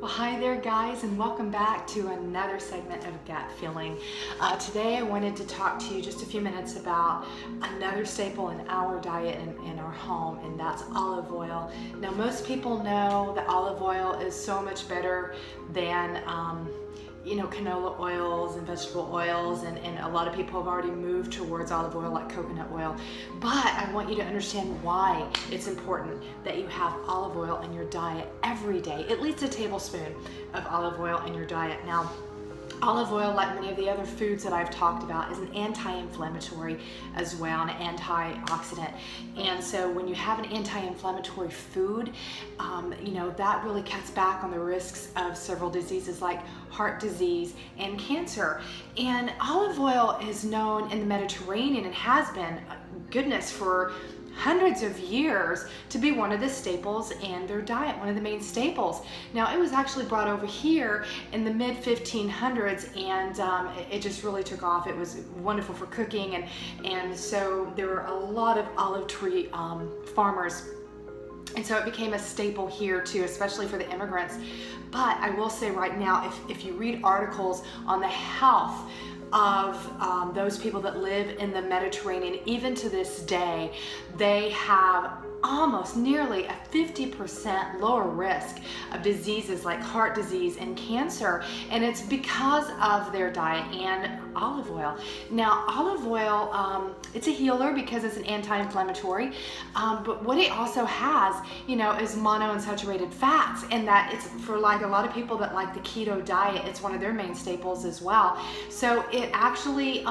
Well, hi there guys, and welcome back to another segment of Gut Feeling. Today I wanted to talk to you just a few minutes about another staple in our diet and in our home, and that's olive oil. Now, most people know that olive oil is so much better than canola oils and vegetable oils, and a lot of people have already moved towards olive oil like coconut oil. But I want you to understand why it's important that you have olive oil in your diet every day, at least a tablespoon of olive oil in your diet. Now, olive oil, like many of the other foods that I've talked about, is an anti-inflammatory as well, an antioxidant. And so when you have an anti-inflammatory food, that really cuts back on the risks of several diseases like heart disease and cancer. And olive oil is known in the Mediterranean and has been, goodness, for hundreds of years to be one of the staples in their diet, one of the main staples. Now, it was actually brought over here in the mid 1500s, and it just really took off. It was wonderful for cooking, and so there were a lot of olive tree farmers. And so it became a staple here too, especially for the immigrants. But I will say right now, if you read articles on the health of those people that live in the Mediterranean, even to this day, they have almost nearly a 50% lower risk of diseases like heart disease and cancer, and it's because of their diet and olive oil. Now, olive oil, it's a healer because it's an anti-inflammatory, but what it also has, is monounsaturated fats, and that it's for like a lot of people that like the keto diet, it's one of their main staples as well. So it actually,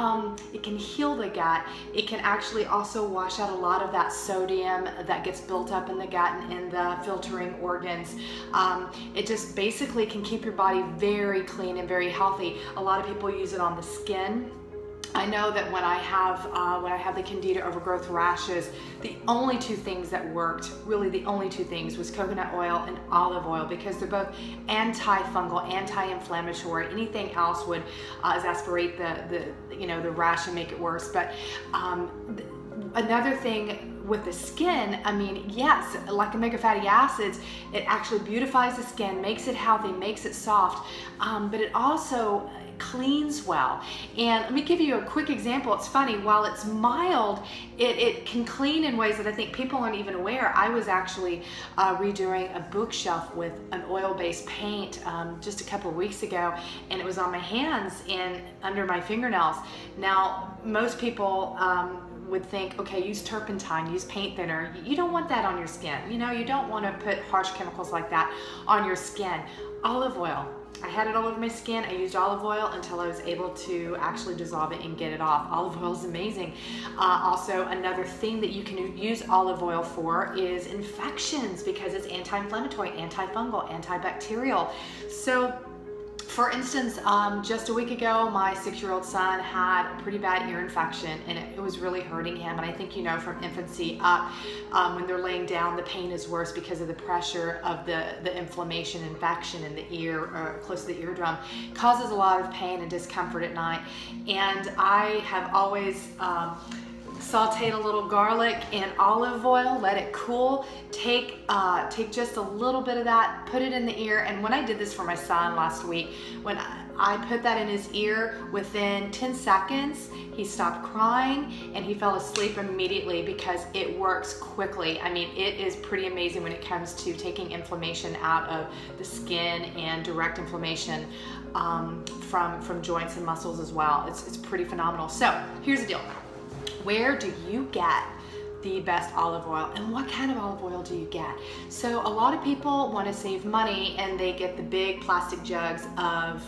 it can heal the gut. It can actually also wash out a lot of that sodium that gets built up in the gut and in the filtering organs. It just basically can keep your body very clean and very healthy. A lot of people use it on the skin. I know that when I have the candida overgrowth rashes, the only two things that worked, really the only two things, was coconut oil and olive oil, because they're both anti-fungal, anti-inflammatory. Anything else would exacerbate the rash and make it worse. But another thing with the skin, yes, like omega fatty acids, it actually beautifies the skin, makes it healthy, makes it soft, but it also cleans well. And let me give you a quick example. It's funny, while it's mild, it can clean in ways that I think people aren't even aware. I was actually redoing a bookshelf with an oil-based paint just a couple of weeks ago, and it was on my hands and under my fingernails. Now, most people would think, okay, use turpentine, use paint thinner. You don't want that on your skin. You don't want to put harsh chemicals like that on your skin. Olive oil. I had it all over my skin. I used olive oil until I was able to actually dissolve it and get it off. Olive oil is amazing. Also, another thing that you can use olive oil for is infections, because it's anti-inflammatory, antifungal, antibacterial. So, for instance, just a week ago, my 6-year-old son had a pretty bad ear infection, and it was really hurting him. And I think, from infancy up, when they're laying down, the pain is worse because of the pressure of the inflammation, infection in the ear, close to the eardrum, causes a lot of pain and discomfort at night. And I have always sauteed a little garlic in olive oil, let it cool, take just a little bit of that, put it in the ear. And when I did this for my son last week, when I put that in his ear, within 10 seconds, he stopped crying and he fell asleep immediately, because it works quickly. It is pretty amazing when it comes to taking inflammation out of the skin and direct inflammation from joints and muscles as well. It's pretty phenomenal. So here's the deal. Where do you get the best olive oil, and what kind of olive oil do you get? So a lot of people want to save money, and they get the big plastic jugs of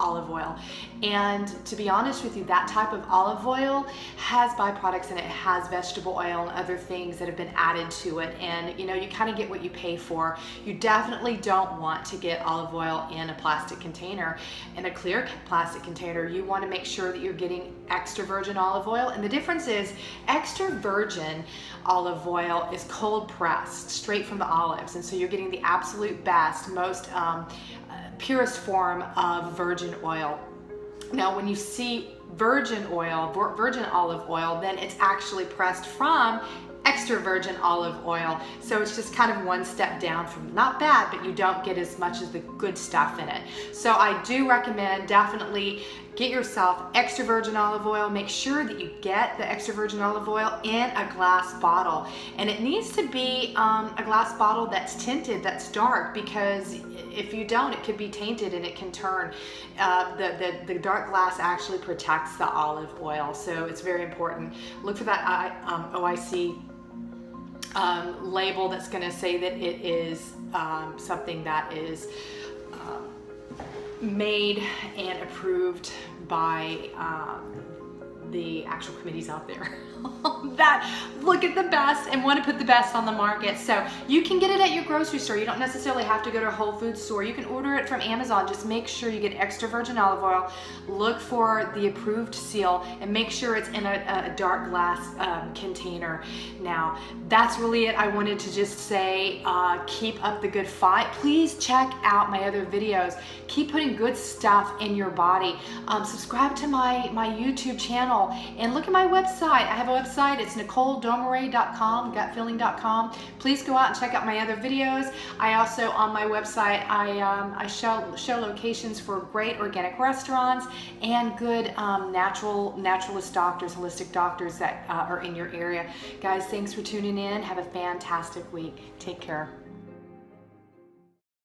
olive oil. And to be honest with you, that type of olive oil has byproducts in it. It has vegetable oil and other things that have been added to it, and you kind of get what you pay for. You definitely don't want to get olive oil in a plastic container. In a clear plastic container, you want to make sure that you're getting extra virgin olive oil. And the difference is, extra virgin olive oil is cold pressed straight from the olives, and so you're getting the absolute best, most purest form of virgin oil. Now, when you see virgin oil, virgin olive oil, then it's actually pressed from extra virgin olive oil. So it's just kind of one step down from not bad, but you don't get as much of the good stuff in it. So I do recommend definitely get yourself extra virgin olive oil. Make sure that you get the extra virgin olive oil in a glass bottle. And it needs to be a glass bottle that's tinted, that's dark, because if you don't, it could be tainted and it can turn. The dark glass actually protects the olive oil. So it's very important. Look for that OIC label that's going to say that it is something that is made and approved by the actual committees out there that look at the best and want to put the best on the market. So you can get it at your grocery store. You don't necessarily have to go to a Whole Foods store. You can order it from Amazon. Just make sure you get extra virgin olive oil. Look for the approved seal and make sure it's in a dark glass container. Now, that's really it. I wanted to just say, keep up the good fight. Please check out my other videos. Keep putting good stuff in your body. Subscribe to my YouTube channel and look at my website. I have a website. It's NicoleDomeray.com, gutfeeling.com. Please go out and check out my other videos. I also, on my website, I show locations for great organic restaurants and good naturalist doctors, holistic doctors that are in your area. Guys, thanks for tuning in. Have a fantastic week. Take care.